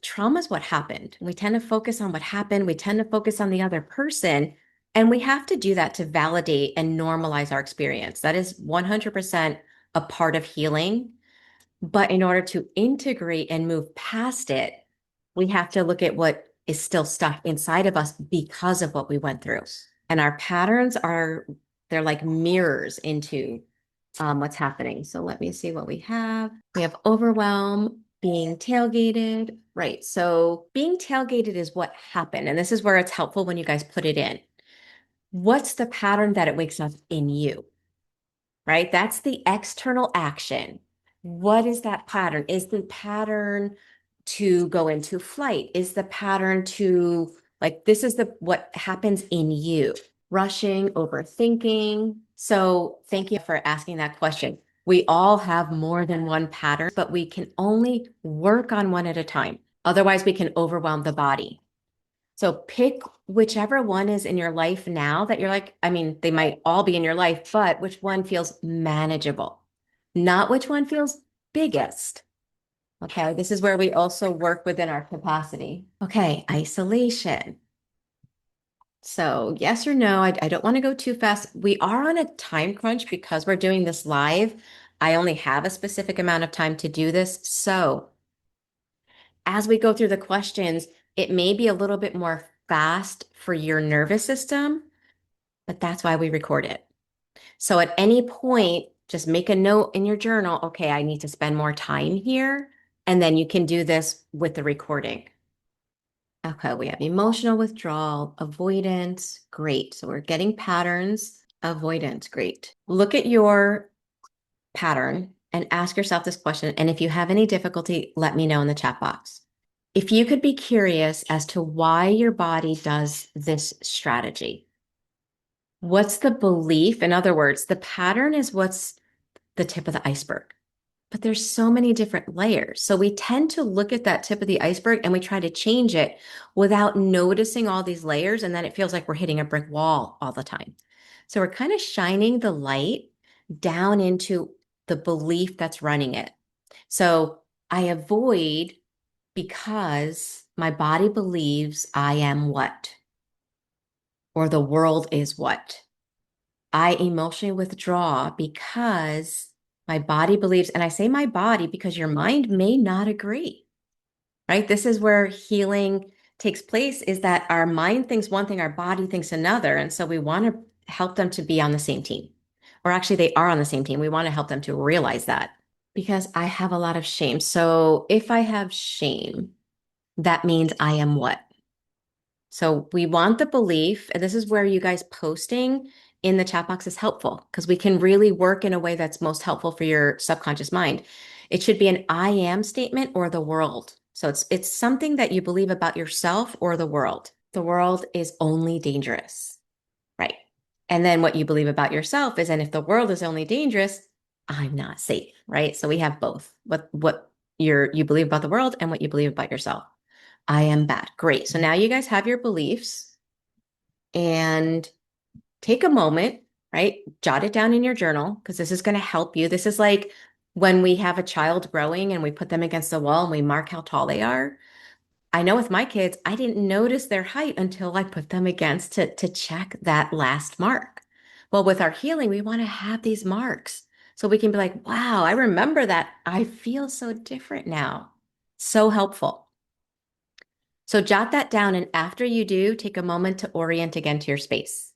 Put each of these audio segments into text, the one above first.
trauma is what happened. We tend to focus on what happened. We tend to focus on the other person. And we have to do that to validate and normalize our experience. That is 100% a part of healing. But in order to integrate and move past it, we have to look at what is still stuck inside of us because of what we went through. And our patterns are, they're like mirrors into what's happening. So let me see what we have. We have overwhelm, being tailgated. Right. So being tailgated is what happened. And this is where it's helpful when you guys put it in. What's the pattern that it wakes up in you? Right? That's the external action. What is that pattern? Is the pattern to go into flight? Is the pattern to like, this is the what happens in you? Rushing, overthinking. So thank you for asking that question. We all have more than one pattern, but we can only work on one at a time. Otherwise, we can overwhelm the body. So pick whichever one is in your life now that you're like, I mean, they might all be in your life, but which one feels manageable, not which one feels biggest. Okay, this is where we also work within our capacity. Okay, isolation. So yes or no, I don't want to go too fast. We are on a time crunch because we're doing this live. I only have a specific amount of time to do this. So as we go through the questions, it may be a little bit more fast for your nervous system, but that's why we record it. So at any point, just make a note in your journal, okay, I need to spend more time here. And then you can do this with the recording. Okay, we have emotional withdrawal, avoidance, great. So we're getting patterns, avoidance, great. Look at your pattern and ask yourself this question. And if you have any difficulty, let me know in the chat box. If you could be curious as to why your body does this strategy, what's the belief? In other words, the pattern is what's the tip of the iceberg, but there's so many different layers. So we tend to look at that tip of the iceberg and we try to change it without noticing all these layers. And then it feels like we're hitting a brick wall all the time. So we're kind of shining the light down into the belief that's running it. So I avoid because my body believes I am what? Or the world is what? I emotionally withdraw because my body believes, and I say my body because your mind may not agree, right? This is where healing takes place, is that our mind thinks one thing, our body thinks another. And so we want to help them to be on the same team. Or actually, they are on the same team. We want to help them to realize that because I have a lot of shame. So if I have shame, that means I am what? So we want the belief, and this is where you guys posting in the chat box is helpful because we can really work in a way that's most helpful for your subconscious mind. It should be an I am statement or the world. So it's something that you believe about yourself or the world. The world is only dangerous, right? And then what you believe about yourself is, and if the world is only dangerous, I'm not safe, right? So we have both what you believe about the world and what you believe about yourself. I am bad. Great. So now you guys have your beliefs and take a moment, right? Jot it down in your journal because this is going to help you. This is like when we have a child growing and we put them against the wall and we mark how tall they are. I know with my kids, I didn't notice their height until I put them against to check that last mark. Well, with our healing, we want to have these marks so we can be like, wow, I remember that. I feel so different now. So helpful. So jot that down. And after you do, take a moment to orient again to your space.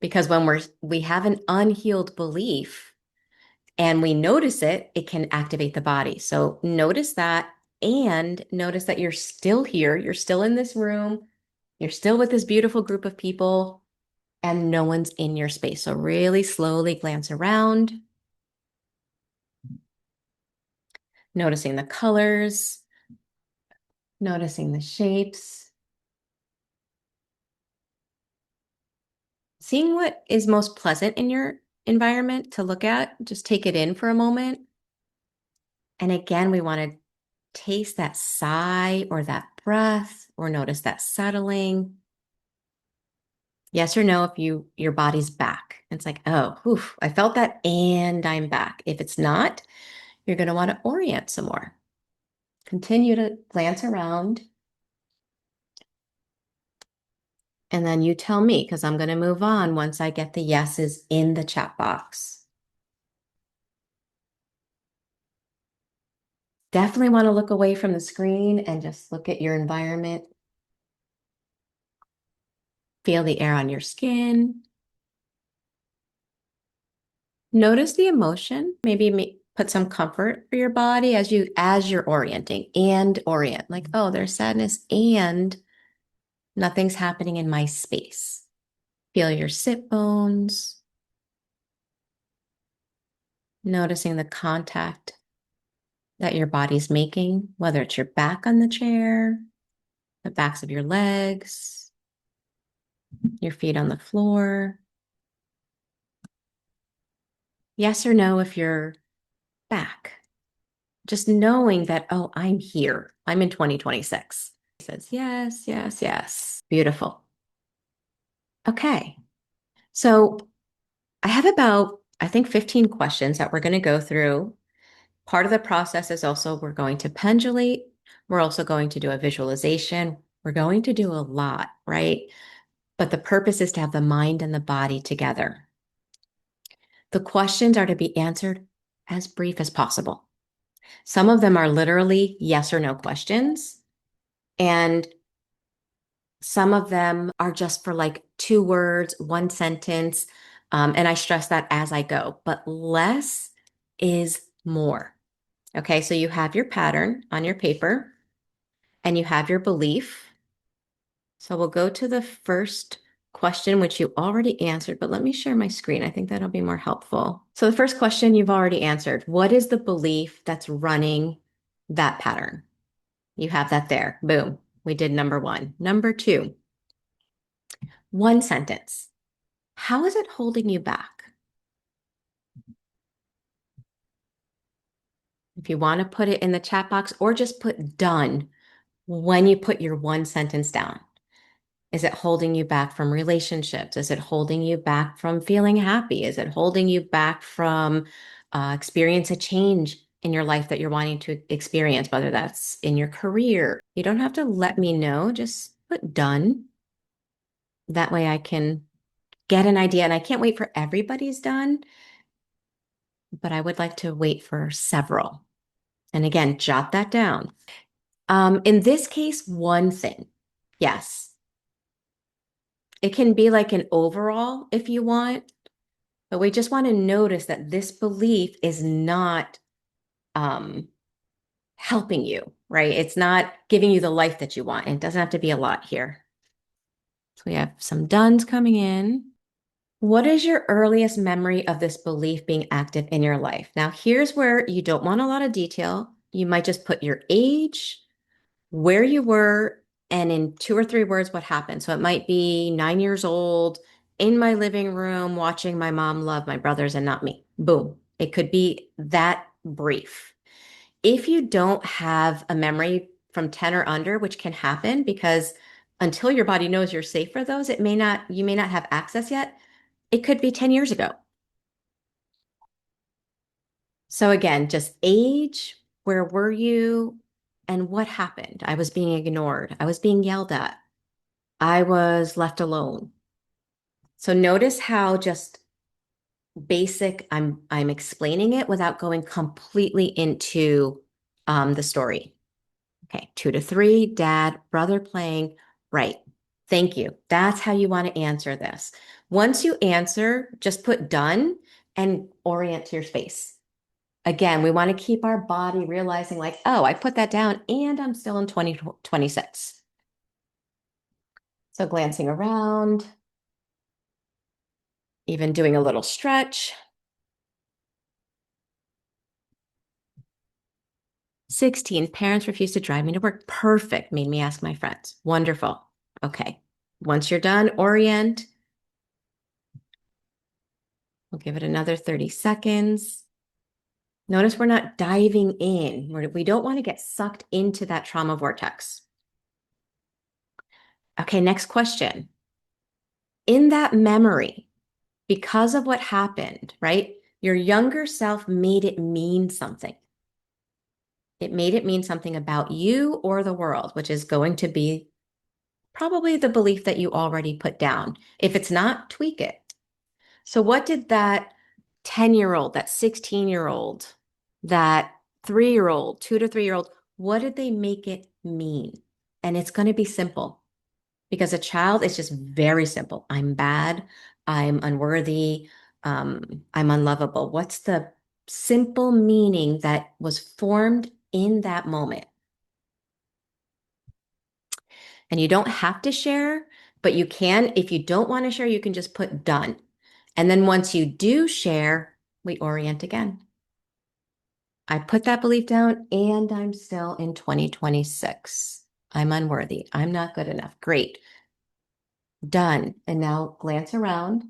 Because when we have an unhealed belief and we notice it, it can activate the body. So notice that and notice that you're still here. You're still in this room. You're still with this beautiful group of people and no one's in your space. So really slowly glance around, noticing the colors, noticing the shapes, seeing what is most pleasant in your environment to look at. Just take it in for a moment. And again, we want to taste that sigh or that breath or notice that settling. Yes or no if your body's back. It's like, oh, whew, I felt that and I'm back. If it's not, you're going to want to orient some more. Continue to glance around. And then you tell me, because I'm going to move on once I get the yeses in the chat box. Definitely want to look away from the screen and just look at your environment. Feel the air on your skin. Notice the emotion. Maybe put some comfort for your body as you're orienting and orient. Like, oh, there's sadness and nothing's happening in my space. Feel your sit bones. Noticing the contact that your body's making, whether it's your back on the chair, the backs of your legs, your feet on the floor. Yes or no if you're back. Just knowing that, oh, I'm here. I'm in 2026. He says, yes, yes, yes. Beautiful. Okay. So I have about, I think, 15 questions that we're going to go through. Part of the process is also we're going to pendulate. We're also going to do a visualization. We're going to do a lot, right? But the purpose is to have the mind and the body together. The questions are to be answered as brief as possible. Some of them are literally yes or no questions, and some of them are just for like 2 words, one sentence. And I stress that as I go, but less is more. Okay, so you have your pattern on your paper and you have your belief. So we'll go to the first question, which you already answered, but let me share my screen. I think that'll be more helpful. So the first question you've already answered. What is the belief that's running that pattern? You have that there. Boom. We did number one. Number two, one sentence. How is it holding you back? If you want to put it in the chat box or just put done when you put your one sentence down. Is it holding you back from relationships? Is it holding you back from feeling happy? Is it holding you back from experience a change in your life that you're wanting to experience, whether that's in your career? You don't have to let me know, just put done. That way I can get an idea. And I can't wait for everybody's done, but I would like to wait for several. And again, jot that down. In this case, one thing. Yes. It can be like an overall if you want, but we just want to notice that this belief is not helping you, right? It's not giving you the life that you want. And it doesn't have to be a lot here. So we have some dones coming in. What is your earliest memory of this belief being active in your life? Now, here's where you don't want a lot of detail. You might just put your age, where you were, and in 2 or 3 words, what happened. So it might be 9 years old in my living room watching my mom love my brothers and not me. Boom. It could be that brief. If you don't have a memory from 10 or under, which can happen because until your body knows you're safe for those, you may not have access yet. It could be 10 years ago. So again, just age, where were you, and what happened? I was being ignored. I was being yelled at. I was left alone. So notice how just basic I'm explaining it without going completely into the story. Okay, 2 to 3, dad, brother playing. Right. Thank you. That's how you want to answer this. Once you answer, just put done and orient to your space. Again, we want to keep our body realizing like, oh, I put that down and I'm still in 2026. So glancing around, even doing a little stretch. 16, parents refused to drive me to work. Perfect. Made me ask my friends. Wonderful. Okay. Once you're done, orient. We'll give it another 30 seconds. Notice we're not diving in. We don't want to get sucked into that trauma vortex. Okay, next question. In that memory, because of what happened, right? Your younger self made it mean something. It made it mean something about you or the world, which is going to be probably the belief that you already put down. If it's not, tweak it. So, what did that 10-year-old, that 16-year-old, that 3-year-old, 2 to 3-year-old, what did they make it mean? And it's going to be simple because a child is just very simple. I'm bad. I'm unworthy. I'm unlovable. What's the simple meaning that was formed in that moment? And you don't have to share, but you can. If you don't want to share, you can just put done. And then once you do share, we orient again. I put that belief down and I'm still in 2026. I'm unworthy. I'm not good enough. Great. Done. And now glance around.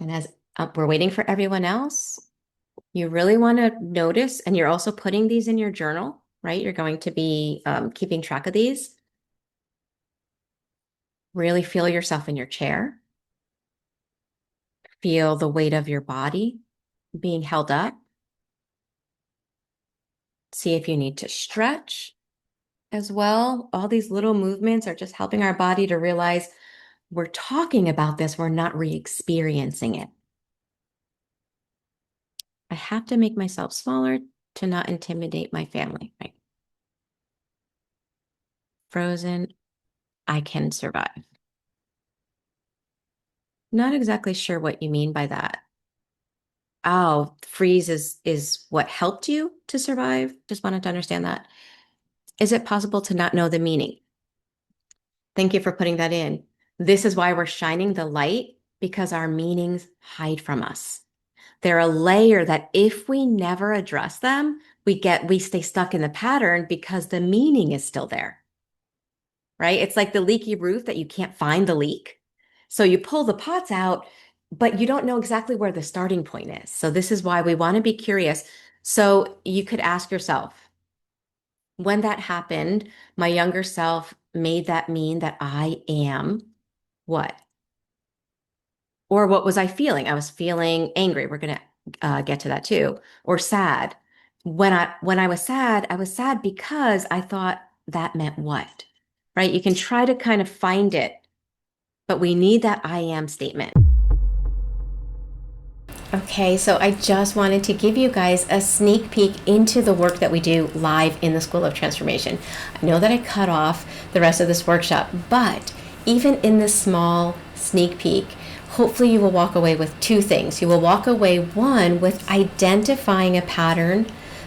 And as we're waiting for everyone else, you really want to notice, and you're also putting these in your journal, right? You're going to be keeping track of these. Really feel yourself in your chair. Feel the weight of your body being held up. See if you need to stretch as well. All these little movements are just helping our body to realize we're talking about this, we're not re-experiencing it. I have to make myself smaller to not intimidate my family, right? Frozen, I can survive. Not exactly sure what you mean by that. Oh, freeze is what helped you to survive? Just wanted to understand that. Is it possible to not know the meaning? Thank you for putting that in. This is why we're shining the light, because our meanings hide from us. They're a layer that if we never address them, we stay stuck in the pattern because the meaning is still there, right? It's like the leaky roof that you can't find the leak. So you pull the pots out, but you don't know exactly where the starting point is. So this is why we want to be curious. So you could ask yourself, when that happened, my younger self made that mean that I am what? Or what was I feeling? I was feeling angry. We're going to get to that too. Or sad. When I was sad because I thought that meant what? Right? You can try to kind of find it, but we need that I am statement. Okay, so I just wanted to give you guys a sneak peek into the work that we do live in the School of Transformation. I know that I cut off the rest of this workshop, but even in this small sneak peek, hopefully you will walk away with two things. You will walk away, one, with identifying a pattern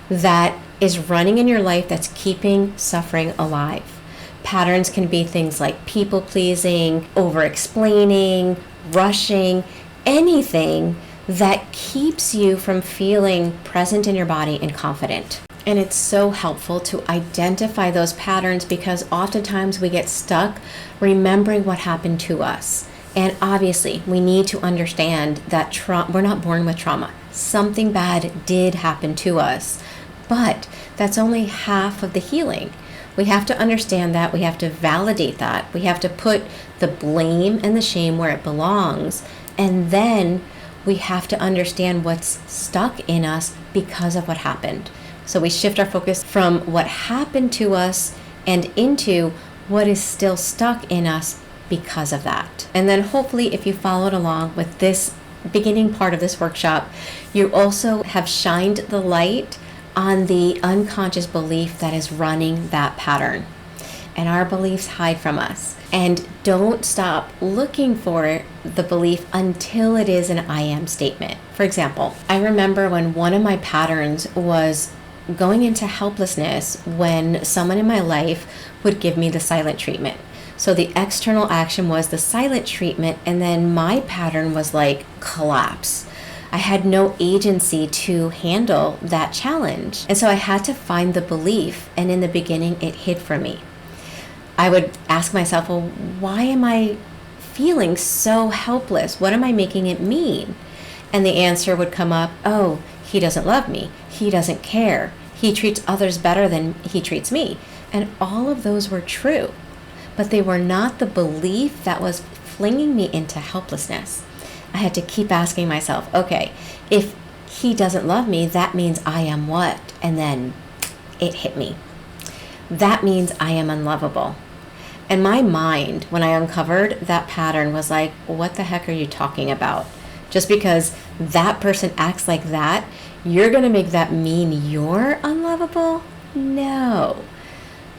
that is running in your life that's keeping suffering alive. Patterns can be things like people pleasing, over explaining, rushing, anything that keeps you from feeling present in your body and confident. And it's so helpful to identify those patterns because oftentimes we get stuck remembering what happened to us. And obviously, we need to understand that we're not born with trauma. Something bad did happen to us, but that's only half of the healing. We have to understand that. We have to validate that. We have to put the blame and the shame where it belongs. And then we have to understand what's stuck in us because of what happened. So we shift our focus from what happened to us and into what is still stuck in us because of that. And then hopefully if you followed along with this beginning part of this workshop, you also have shined the light on the unconscious belief that is running that pattern. And our beliefs hide from us. And don't stop looking for the belief until it is an I am statement. For example, I remember when one of my patterns was going into helplessness when someone in my life would give me the silent treatment. So the external action was the silent treatment, and then my pattern was like collapse. I had no agency to handle that challenge. And so I had to find the belief, and in the beginning it hid from me. I would ask myself, well, why am I feeling so helpless? What am I making it mean? And the answer would come up, oh, he doesn't love me. He doesn't care. He treats others better than he treats me. And all of those were true, but they were not the belief that was flinging me into helplessness. I had to keep asking myself, okay, if he doesn't love me, that means I am what? And then it hit me. That means I am unlovable. And my mind, when I uncovered that pattern, was like, what the heck are you talking about? Just because that person acts like that, you're going to make that mean you're unlovable? No.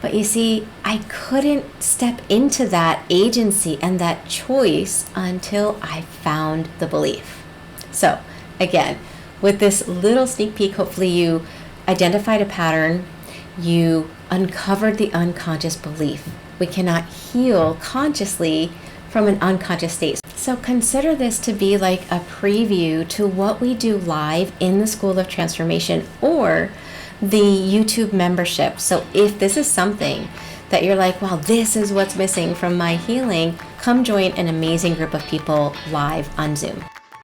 But you see, I couldn't step into that agency and that choice until I found the belief. So, again, with this little sneak peek, hopefully you identified a pattern, you uncovered the unconscious belief. We cannot heal consciously from an unconscious state. So consider this to be like a preview to what we do live in the School of Transformation or the YouTube membership. So if this is something that you're like, well, this is what's missing from my healing, come join an amazing group of people live on Zoom.